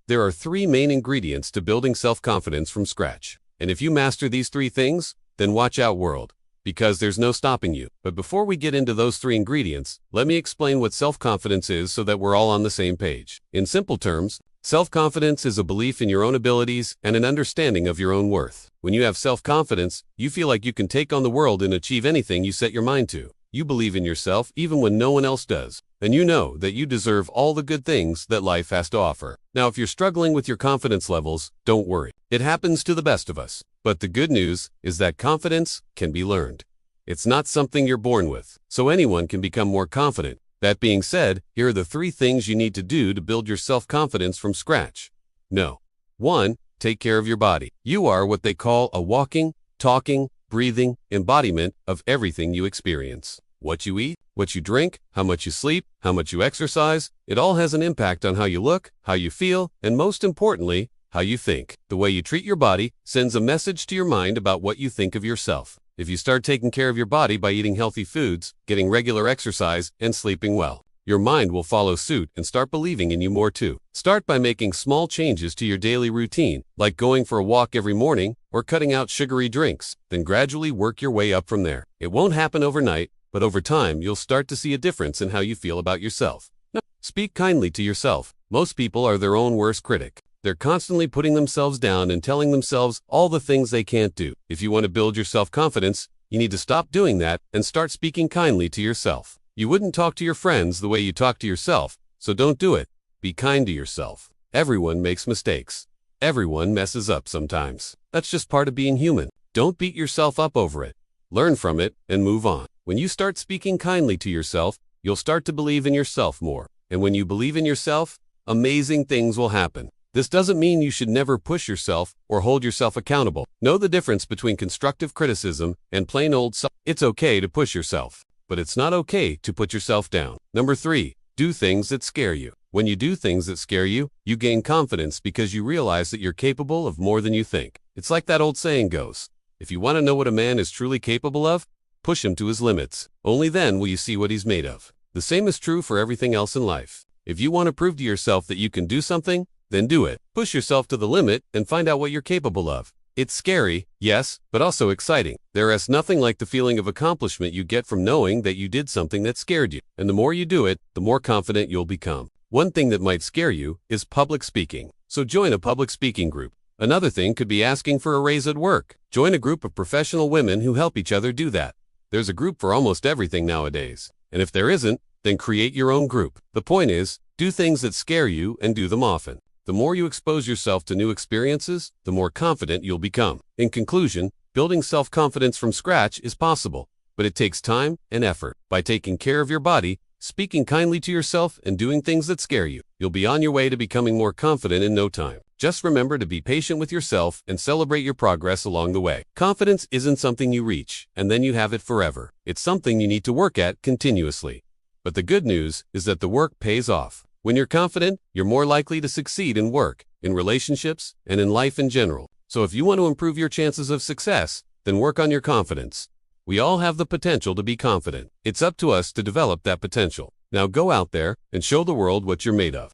There are three main ingredients to building self-confidence from scratch. And if you master these three things, then watch out, world, because there's no stopping you. But before we get into those three ingredients, let me explain what self-confidence is so that we're all on the same page. In simple terms, self-confidence is a belief in your own abilities and an understanding of your own worth. When you have self-confidence, you feel like you can take on the world and achieve anything you set your mind to. You believe in yourself even when no one else does, and you know that you deserve all the good things that life has to offer. Now, if you're struggling with your confidence levels, don't worry. It happens to the best of us. But the good news is that confidence can be learned. It's not something you're born with, so anyone can become more confident. That being said, here are the three things you need to do to build your self-confidence from scratch. No. 1. Take care of your body. You are what they call a walking, talking, breathing embodiment of everything you experience. What you eat, what you drink, how much you sleep, how much you exercise, it all has an impact on how you look, how you feel, and most importantly, how you think. The way you treat your body sends a message to your mind about what you think of yourself. If you start taking care of your body by eating healthy foods, getting regular exercise, and sleeping well, your mind will follow suit and start believing in you more too. Start by making small changes to your daily routine, like going for a walk every morning or cutting out sugary drinks. Then gradually work your way up from there. It won't happen overnight, but over time you'll start to see a difference in how you feel about yourself. Now, speak kindly to yourself. Most people are their own worst critic. They're constantly putting themselves down and telling themselves all the things they can't do. If you want to build your self-confidence, you need to stop doing that and start speaking kindly to yourself. You wouldn't talk to your friends the way you talk to yourself, so don't do it. Be kind to yourself. Everyone makes mistakes. Everyone messes up sometimes. That's just part of being human. Don't beat yourself up over it. Learn from it and move on. When you start speaking kindly to yourself, you'll start to believe in yourself more. And when you believe in yourself, amazing things will happen. This doesn't mean you should never push yourself or hold yourself accountable. Know the difference between constructive criticism and plain old self. It's okay to push yourself, but it's not okay to put yourself down. Number 3, do things that scare you. When you do things that scare you, you gain confidence because you realize that you're capable of more than you think. It's like that old saying goes, if you want to know what a man is truly capable of, push him to his limits. Only then will you see what he's made of. The same is true for everything else in life. If you want to prove to yourself that you can do something, then do it. Push yourself to the limit and find out what you're capable of. It's scary, yes, but also exciting. There is nothing like the feeling of accomplishment you get from knowing that you did something that scared you. And the more you do it, the more confident you'll become. One thing that might scare you is public speaking. So join a public speaking group. Another thing could be asking for a raise at work. Join a group of professional women who help each other do that. There's a group for almost everything nowadays. And if there isn't, then create your own group. The point is, do things that scare you and do them often. The more you expose yourself to new experiences, the more confident you'll become. In conclusion, building self-confidence from scratch is possible, but it takes time and effort. By taking care of your body, speaking kindly to yourself, and doing things that scare you, you'll be on your way to becoming more confident in no time. Just remember to be patient with yourself and celebrate your progress along the way. Confidence isn't something you reach, and then you have it forever. It's something you need to work at continuously. But the good news is that the work pays off. When you're confident, you're more likely to succeed in work, in relationships, and in life in general. So if you want to improve your chances of success, then work on your confidence. We all have the potential to be confident. It's up to us to develop that potential. Now go out there and show the world what you're made of.